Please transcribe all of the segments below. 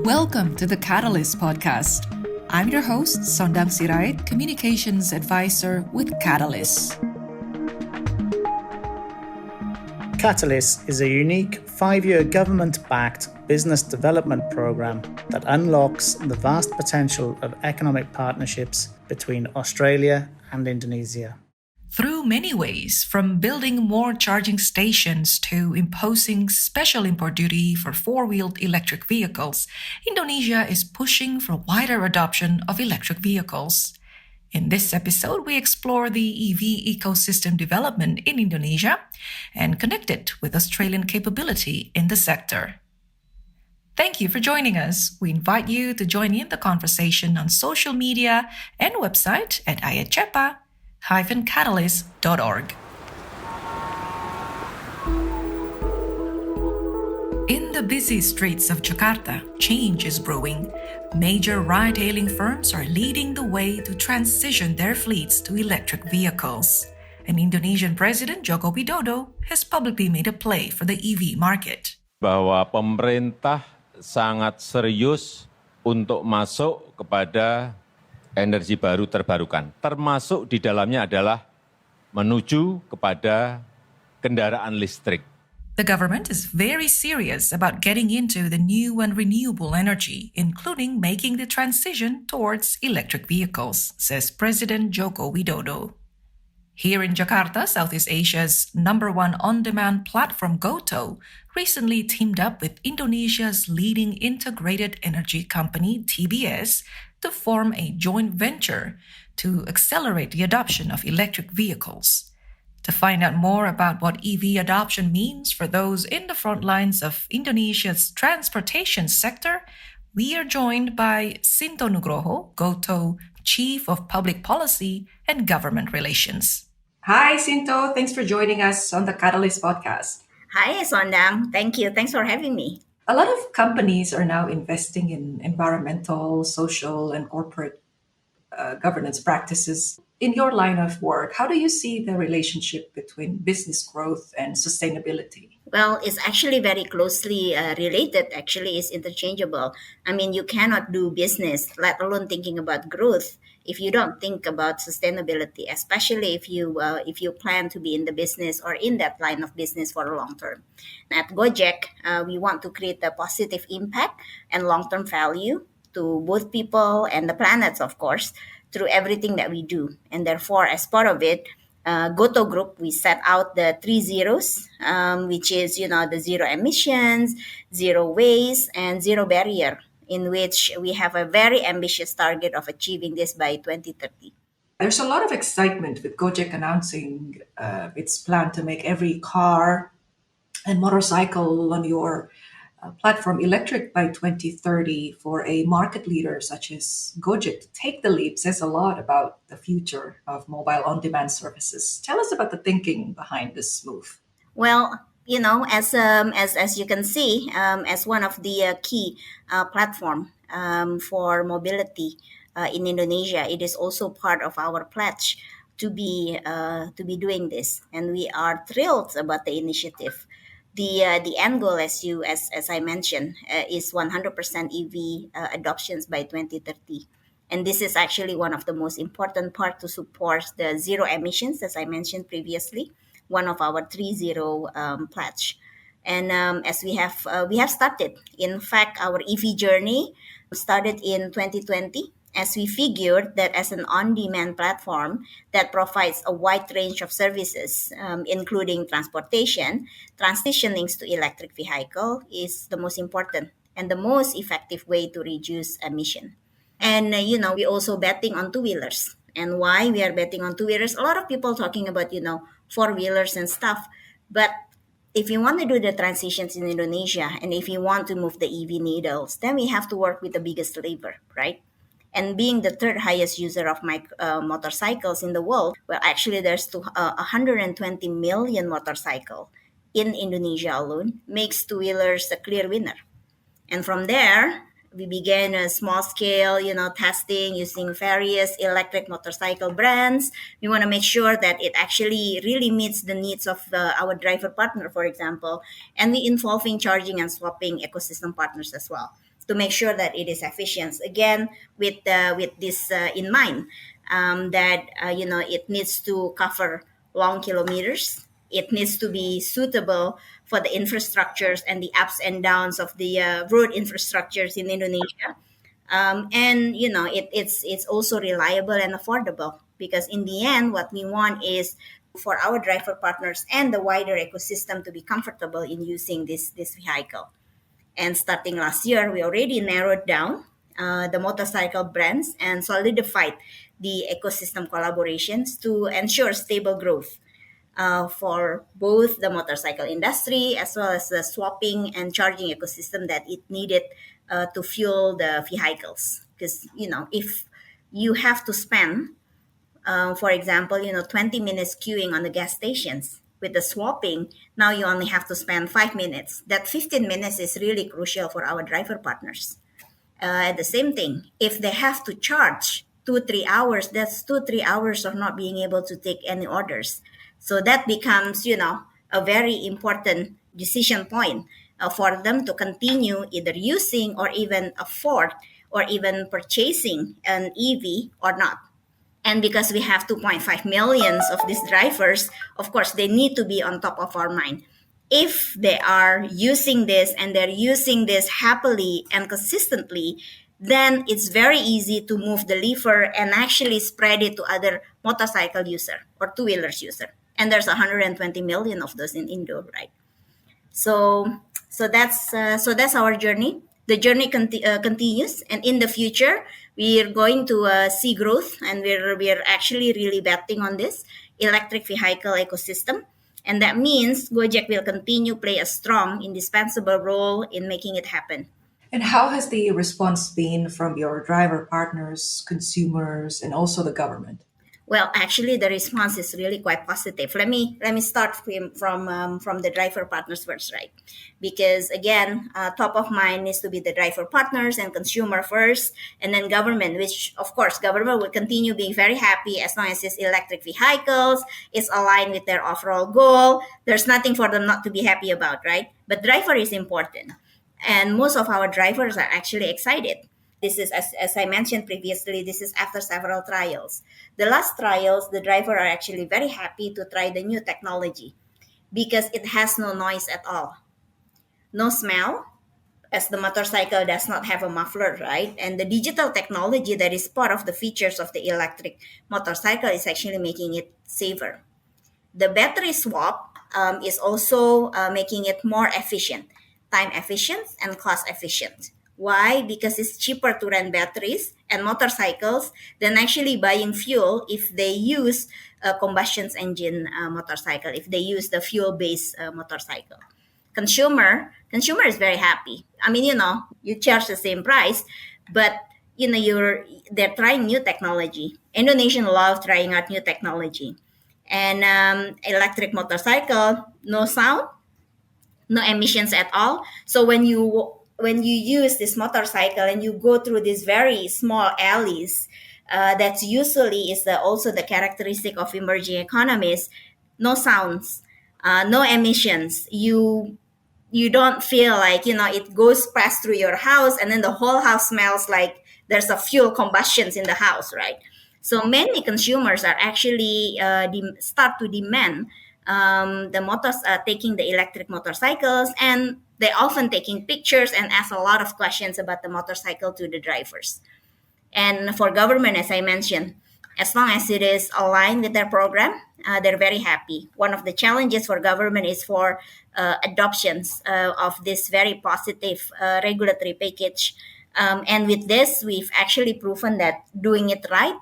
Welcome to the Katalis Podcast. I'm your host, Sondang Sirait, Communications Advisor with Katalis. Katalis is a unique 5-year government-backed business development program that unlocks the vast potential of economic partnerships between Australia and Indonesia. Through many ways, from building more charging stations to imposing special import duty for four-wheeled electric vehicles, Indonesia is pushing for wider adoption of electric vehicles. In this episode, we explore the EV ecosystem development in Indonesia and connect it with Australian capability in the sector. Thank you for joining us. We invite you to join in the conversation on social media and website at IA-CEPA-Katalis.org. In the busy streets of Jakarta, change is brewing. Major ride-hailing firms are leading the way to transition their fleets to electric vehicles. And Indonesian President Joko Widodo has publicly made a play for the EV market. Bahwa pemerintah sangat serius untuk masuk kepada energi baru terbarukan. Termasuk di dalamnya adalah menuju kepada kendaraan listrik. The government is very serious about getting into the new and renewable energy, including making the transition towards electric vehicles, says President Joko Widodo. Here in Jakarta, Southeast Asia's #1 on-demand platform GoTo recently teamed up with Indonesia's leading integrated energy company, TBS, to form a joint venture to accelerate the adoption of electric vehicles. To find out more about what EV adoption means for those in the front lines of Indonesia's transportation sector, we are joined by Shinto Nugroho, GoTo Chief of Public Policy and Government Relations. Hi, Shinto. Thanks for joining us on the Katalis Podcast. Hi, Sondang. Thank you. Thanks for having me. A lot of companies are now investing in environmental, social, and corporate governance practices. In your line of work, how do you see the relationship between business growth and sustainability? Well, it's actually very closely related. Actually, it's interchangeable. I mean, you cannot do business, let alone thinking about growth, if you don't think about sustainability, especially if you plan to be in the business or in that line of business for a long term. At Gojek, we want to create a positive impact and long-term value to both people and the planets, of course, through everything that we do. And therefore, as part of it, GoTo Group, we set out the 3 zeros, which is, the zero emissions, zero waste, and zero barrier, in which we have a very ambitious target of achieving this by 2030. There's a lot of excitement with Gojek announcing its plan to make every car and motorcycle on your platform electric by 2030. For a market leader such as Gojek to take the leap says a lot about the future of mobile on-demand services. Tell us about the thinking behind this move. Well, as you can see, as one of the key platform for mobility in Indonesia, it is also part of our pledge to be doing this, and we are thrilled about the initiative. The end goal, as I mentioned, is 100% EV adoptions by 2030. And this is actually one of the most important part to support the zero emissions, as I mentioned previously, one of our 3-0 pledge. And as we have started, in fact, our EV journey started in 2020, as we figured that as an on-demand platform that provides a wide range of services, including transportation, transitioning to electric vehicle is the most important and the most effective way to reduce emission. And, we also betting on two-wheelers. And why we are betting on two-wheelers? A lot of people talking about, four-wheelers and stuff. But if you want to do the transitions in Indonesia and if you want to move the EV needles, then we have to work with the biggest labor, right? And being the third highest user of motorcycles in the world, well, actually there's 120 million motorcycles in Indonesia alone, makes two-wheelers a clear winner. And from there, we began a small scale, testing using various electric motorcycle brands. We want to make sure that it actually really meets the needs of our driver partner, for example, and we involving charging and swapping ecosystem partners as well. to make sure that it is efficient. Again, with this in mind, that it needs to cover long kilometers. It needs to be suitable for the infrastructures and the ups and downs of the road infrastructures in Indonesia. And it's also reliable and affordable, because in the end, what we want is for our driver partners and the wider ecosystem to be comfortable in using this vehicle. And starting last year, we already narrowed down the motorcycle brands and solidified the ecosystem collaborations to ensure stable growth for both the motorcycle industry as well as the swapping and charging ecosystem that it needed to fuel the vehicles. Because, if you have to spend, for example, 20 minutes queuing on the gas stations, with the swapping, now you only have to spend 5 minutes. That 15 minutes is really crucial for our driver partners. The same thing, if they have to charge 2-3 hours, that's 2-3 hours of not being able to take any orders. So that becomes, a very important decision point for them to continue either using or even afford or even purchasing an EV or not. And because we have 2.5 million of these drivers, of course, they need to be on top of our mind. If they are using this and they're using this happily and consistently, then it's very easy to move the lever and actually spread it to other motorcycle user or two-wheelers user. And there's 120 million of those in Indo, right? So that's our journey. The journey continues, and in the future, we are going to see growth, and we're actually really betting on this electric vehicle ecosystem, and that means Gojek will continue play a strong, indispensable role in making it happen. And how has the response been from your driver partners, consumers, and also the government? Well, actually, the response is really quite positive. Let me start from the driver partners first, right? Because again, top of mind needs to be the driver partners and consumer first, and then government. Which of course, government will continue being very happy as long as it's electric vehicles, it's aligned with their overall goal. There's nothing for them not to be happy about, right? But driver is important, and most of our drivers are actually excited. This is, as I mentioned previously, this is after several trials. The last trials, the driver are actually very happy to try the new technology because it has no noise at all. No smell, as the motorcycle does not have a muffler, right? And the digital technology that is part of the features of the electric motorcycle is actually making it safer. The battery swap is also making it more efficient, time efficient and cost efficient. Why? Because it's cheaper to run batteries and motorcycles than actually buying fuel if they use a combustion engine motorcycle, if they use the fuel-based motorcycle. Consumer is very happy. I mean, you charge the same price, but they're trying new technology. Indonesians love trying out new technology. And electric motorcycle, no sound, no emissions at all. So when you use this motorcycle and you go through these very small alleys, that's usually is also the characteristic of emerging economies. No sounds, no emissions. You don't feel like it goes past through your house and then the whole house smells like there's a fuel combustions in the house, right? So many consumers are actually start to demand the motors taking the electric motorcycles, and they're often taking pictures and ask a lot of questions about the motorcycle to the drivers. And for government, as I mentioned, as long as it is aligned with their program, they're very happy. One of the challenges for government is for adoptions of this very positive regulatory package. And with this, we've actually proven that doing it right,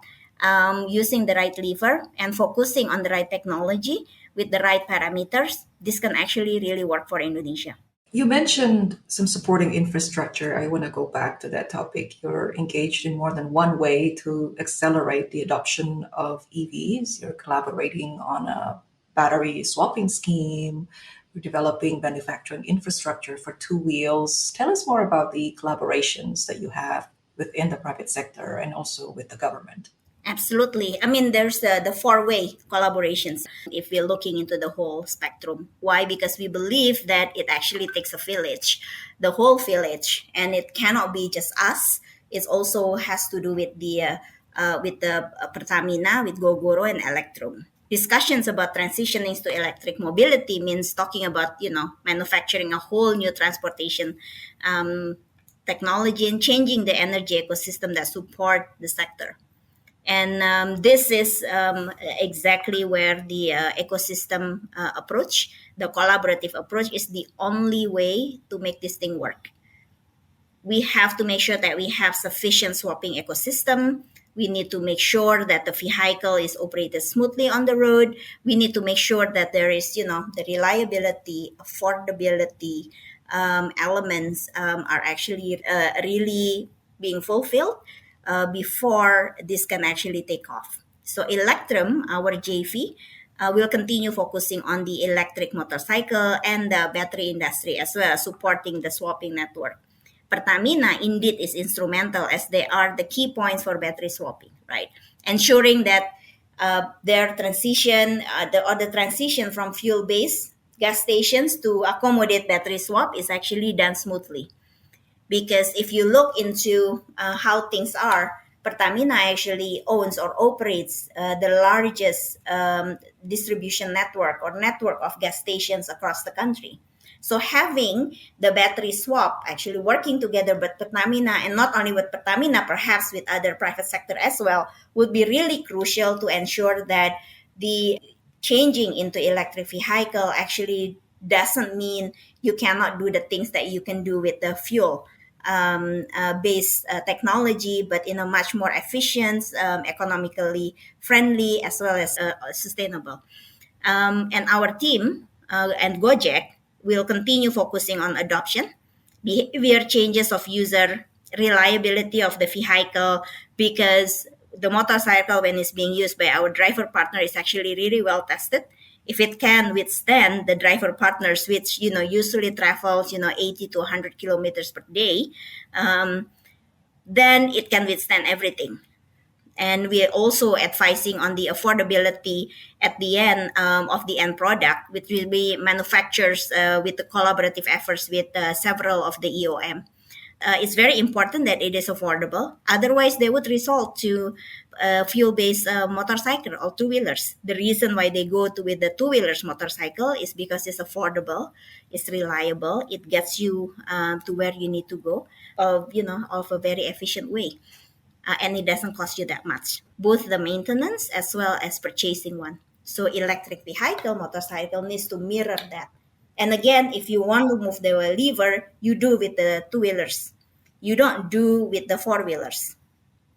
using the right lever and focusing on the right technology with the right parameters, this can actually really work for Indonesia. You mentioned some supporting infrastructure. I want to go back to that topic. You're engaged in more than one way to accelerate the adoption of EVs. You're collaborating on a battery swapping scheme. You're developing manufacturing infrastructure for two wheels. Tell us more about the collaborations that you have within the private sector and also with the government. Absolutely. I mean, there's the four-way collaborations if we're looking into the whole spectrum. Why? Because we believe that it actually takes a village, the whole village, and it cannot be just us. It also has to do with the Pertamina, with Gogoro and Electrum. Discussions about transitioning to electric mobility means talking about, manufacturing a whole new transportation technology and changing the energy ecosystem that support the sector. And this is exactly where the ecosystem approach, the collaborative approach, is the only way to make this thing work. We have to make sure that we have sufficient swapping ecosystem. We need to make sure that the vehicle is operated smoothly on the road. We need to make sure that there is, the reliability, affordability elements are actually really being fulfilled before this can actually take off. So Electrum, our JV, will continue focusing on the electric motorcycle and the battery industry as well, supporting the swapping network. Pertamina indeed is instrumental as they are the key points for battery swapping, right? Ensuring that their transition, the transition from fuel-based gas stations to accommodate battery swap is actually done smoothly. Because if you look into how things are, Pertamina actually owns or operates the largest distribution network or network of gas stations across the country. So having the battery swap actually working together with Pertamina, and not only with Pertamina, perhaps with other private sector as well, would be really crucial to ensure that the changing into electric vehicle actually doesn't mean you cannot do the things that you can do with the fuel based technology, but in a much more efficient, economically friendly, as well as sustainable. And our team and Gojek will continue focusing on adoption, behavior changes of user, reliability of the vehicle, because the motorcycle, when it's being used by our driver partner, is actually really well tested. If it can withstand the driver partners, which usually travels 80 to 100 kilometers per day, then it can withstand everything. And we are also advising on the affordability at the end of the end product, which will be manufactured with the collaborative efforts with several of the EOM. It's very important that it is affordable. Otherwise, they would resort to fuel-based motorcycle or two-wheelers. The reason why they go with the two-wheelers motorcycle is because it's affordable, it's reliable, it gets you to where you need to go, of a very efficient way. And it doesn't cost you that much, both the maintenance as well as purchasing one. So electric vehicle, motorcycle needs to mirror that. And again, if you want to move the lever, you do with the two-wheelers. You don't do with the four-wheelers.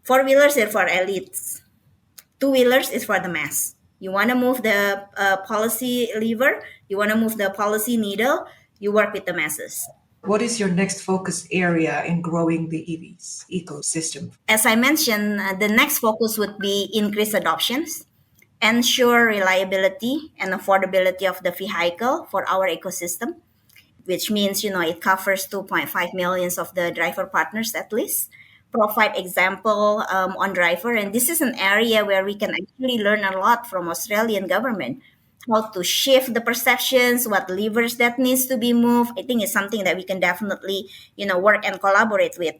Four-wheelers are for elites. Two-wheelers is for the mass. You want to move the policy lever, you want to move the policy needle, you work with the masses. What is your next focus area in growing the EVs ecosystem? As I mentioned, the next focus would be increase adoptions, ensure reliability and affordability of the vehicle for our ecosystem, which means, it covers 2.5 million of the driver partners at least. Provide example on driver. And this is an area where we can actually learn a lot from Australian government. How to shift the perceptions, what levers that needs to be moved. I think it's something that we can definitely, work and collaborate with.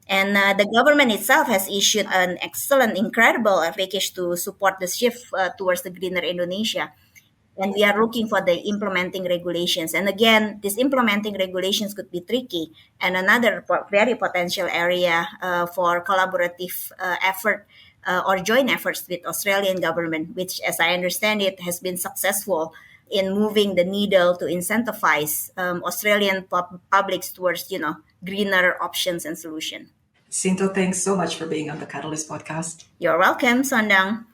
And the government itself has issued an excellent, incredible package to support the shift towards the greener Indonesia. And we are looking for the implementing regulations. And again, these implementing regulations could be tricky. And another very potential area for collaborative effort or joint efforts with Australian government, which, as I understand it, has been successful in moving the needle to incentivize Australian publics towards, greener options and solutions. Shinto, thanks so much for being on the Katalis Podcast. You're welcome, Sondang.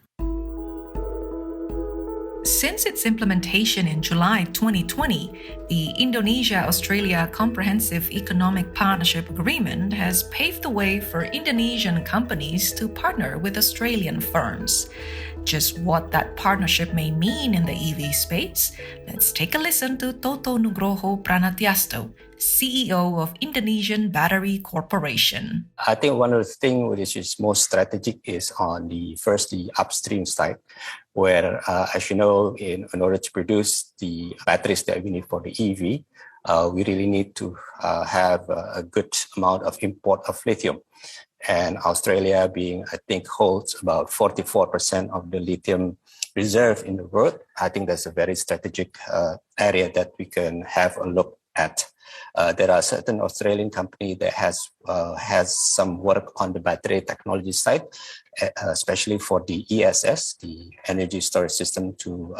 Since its implementation in July 2020, the Indonesia-Australia Comprehensive Economic Partnership Agreement has paved the way for Indonesian companies to partner with Australian firms. Just what that partnership may mean in the EV space, let's take a listen to Toto Nugroho Pranatyasto, CEO of Indonesian Battery Corporation. I think one of the things which is most strategic is on the upstream side, where, as you know, in order to produce the batteries that we need for the EV, we really need to have a good amount of import of lithium. And Australia holds about 44% of the lithium reserve in the world. I think that's a very strategic area that we can have a look at. There are certain Australian companies that has some work on the battery technology side, especially for the ESS, the energy storage system to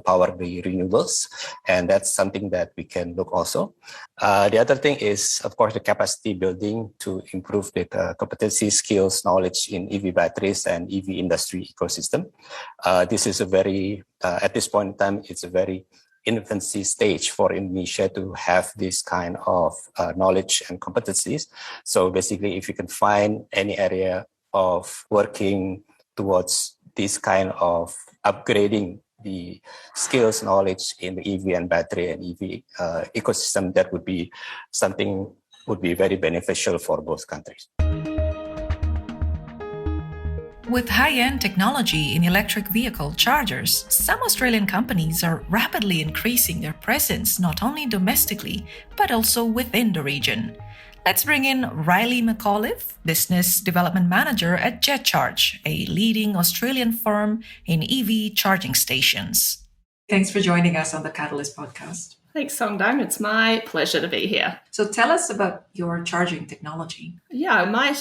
power the renewables, and that's something that we can look also. The other thing is, of course, the capacity building to improve the competency, skills, knowledge in EV batteries and EV industry ecosystem. This is at this point in time, it's a very infancy stage for Indonesia to have this kind of knowledge and competencies. So basically, if you can find any area of working towards this kind of upgrading the skills, knowledge in the EV and battery and EV ecosystem, that would be very beneficial for both countries. With high-end technology in electric vehicle chargers, some Australian companies are rapidly increasing their presence not only domestically, but also within the region. Let's bring in Riley McAuliffe, Business Development Manager at JetCharge, a leading Australian firm in EV charging stations. Thanks for joining us on the Katalis Podcast. Thanks, Songdang. It's my pleasure to be here. So tell us about your charging technology. Yeah, I might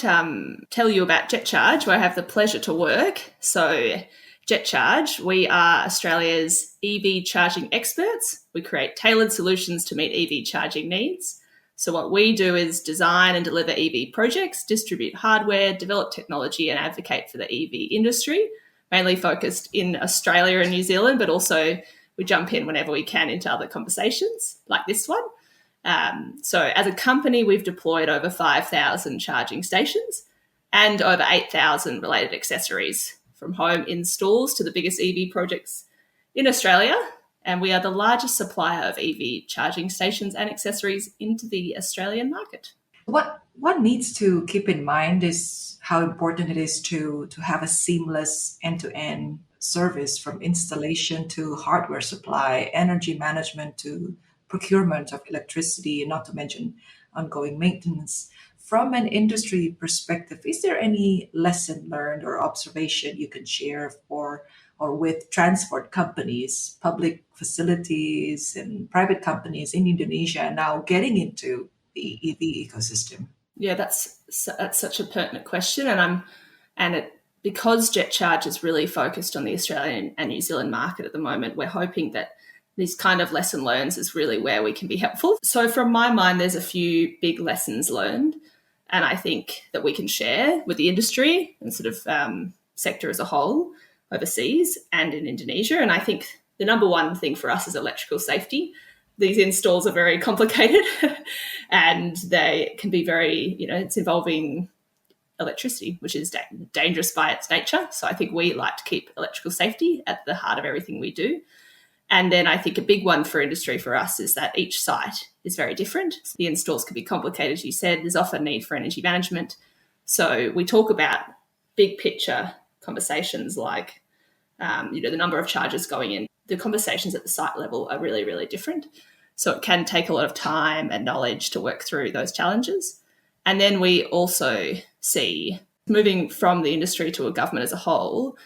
tell you about JetCharge, where I have the pleasure to work. So JetCharge, we are Australia's EV charging experts. We create tailored solutions to meet EV charging needs. So what we do is design and deliver EV projects, distribute hardware, develop technology, and advocate for the EV industry, mainly focused in Australia and New Zealand, but also we jump in whenever we can into other conversations like this one. So as a company, we've deployed over 5,000 charging stations and over 8,000 related accessories, from home installs to the biggest EV projects in Australia. And we are the largest supplier of EV charging stations and accessories into the Australian market. What one needs to keep in mind is how important it is to have a seamless end-to-end service, from installation to hardware supply, energy management to procurement of electricity, and not to mention ongoing maintenance. From an industry perspective, is there any lesson learned or observation you can share with transport companies, public facilities, and private companies in Indonesia now getting into the EV ecosystem? Yeah, that's such a pertinent question, because JetCharge is really focused on the Australian and New Zealand market at the moment, we're hoping that these kind of lesson learns is really where we can be helpful. So from my mind, there's a few big lessons learned, and I think that we can share with the industry and sort of sector as a whole overseas and in Indonesia. And I think the number one thing for us is electrical safety. These installs are very complicated and they can be very, it's involving electricity, which is dangerous by its nature. So I think we like to keep electrical safety at the heart of everything we do. And then I think a big one for industry for us is that each site is very different. So the installs can be complicated, as you said. There's often a need for energy management. So we talk about big picture conversations like, the number of charges going in. The conversations at the site level are really, really different. So it can take a lot of time and knowledge to work through those challenges. And then we also see, moving from the industry to a government as a whole,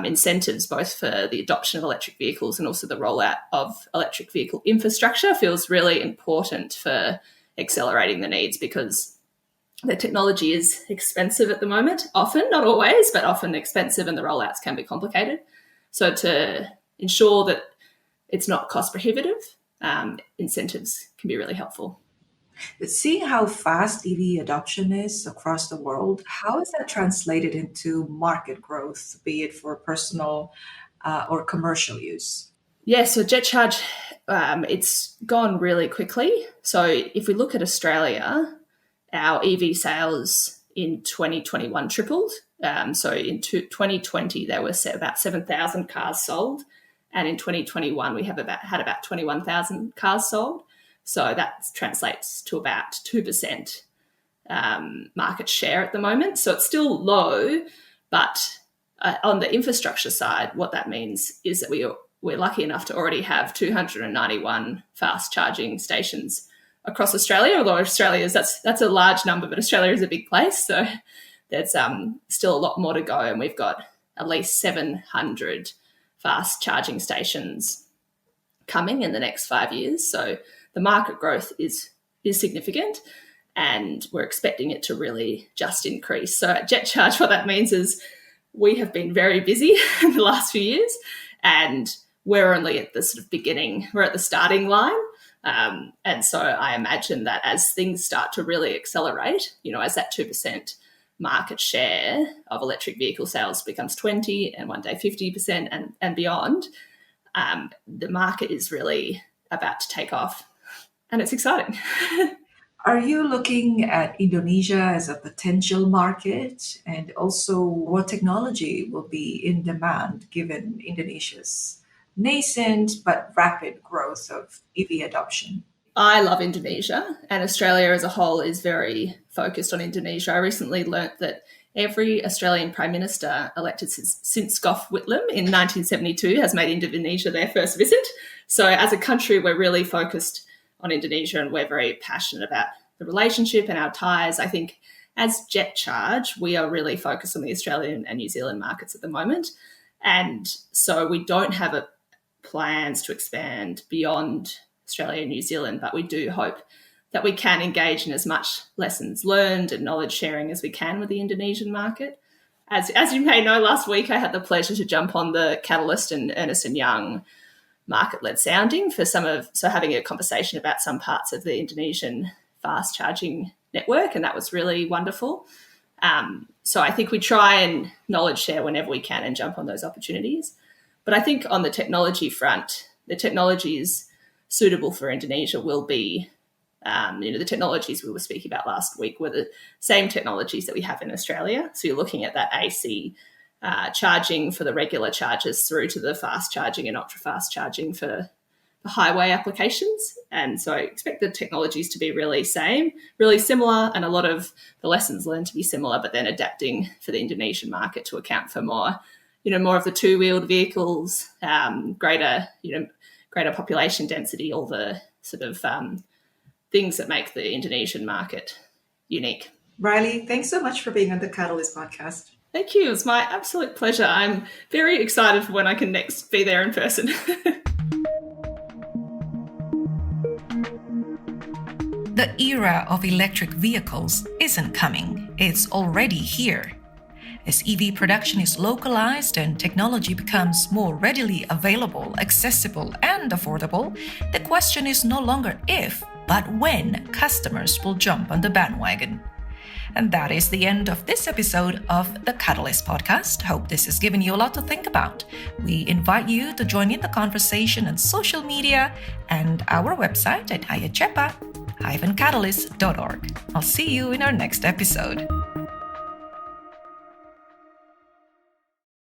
incentives both for the adoption of electric vehicles and also the rollout of electric vehicle infrastructure feels really important for accelerating the needs, because the technology is expensive at the moment, often, not always, but often expensive, and the rollouts can be complicated. So to ensure that it's not cost prohibitive, incentives can be really helpful. But seeing how fast EV adoption is across the world, how is that translated into market growth, be it for personal or commercial use? Yeah, so JetCharge, it's gone really quickly. So if we look at Australia, our EV sales in 2021 tripled. So in 2020, there were about 7,000 cars sold. And in 2021, we had about 21,000 cars sold. So that translates to about 2% market share at the moment. So it's still low, but on the infrastructure side, what that means is that we're lucky enough to already have 291 fast charging stations across Australia, although that's a large number, but Australia is a big place. So there's still a lot more to go. And we've got at least 700 fast charging stations coming in the next 5 years. So the market growth is significant, and we're expecting it to really just increase. So at JetCharge, what that means is we have been very busy in the last few years, and we're only at the sort of beginning. We're at the starting line. And so I imagine that as things start to really accelerate, as that 2% market share of electric vehicle sales becomes 20% and one day 50% and beyond, the market is really about to take off. And it's exciting. Are you looking at Indonesia as a potential market? And also, what technology will be in demand given Indonesia's nascent but rapid growth of EV adoption? I love Indonesia, and Australia as a whole is very focused on Indonesia. I recently learnt that every Australian Prime Minister elected since Gough Whitlam in 1972 has made Indonesia their first visit. So as a country, we're really focused on Indonesia, and we're very passionate about the relationship and our ties. I think as JetCharge, we are really focused on the Australian and New Zealand markets at the moment. And so we don't have plans to expand beyond Australia and New Zealand, but we do hope that we can engage in as much lessons learned and knowledge sharing as we can with the Indonesian market. As you may know, last week I had the pleasure to jump on the Katalis and Ernst & Young market-led sounding so having a conversation about some parts of the Indonesian fast charging network, and that was really wonderful. So I think we try and knowledge share whenever we can and jump on those opportunities. But I think on the technology front, the technologies suitable for Indonesia will be, the technologies we were speaking about last week were the same technologies that we have in Australia. So you're looking at that AC charging for the regular chargers through to the fast charging and ultra fast charging for the highway applications. And so I expect the technologies to be really similar, and a lot of the lessons learned to be similar, but then adapting for the Indonesian market to account for more of the two-wheeled vehicles, greater population density, all the sort of things that make the Indonesian market unique. Riley, thanks so much for being on the Katalis Podcast. Thank you. It's my absolute pleasure. I'm very excited for when I can next be there in person. The era of electric vehicles isn't coming. It's already here. As EV production is localized and technology becomes more readily available, accessible, and affordable, the question is no longer if, but when customers will jump on the bandwagon. And that is the end of this episode of the Katalis Podcast. Hope this has given you a lot to think about. We invite you to join in the conversation on social media and our website at IA-CEPA-catalyst.org. I'll see you in our next episode.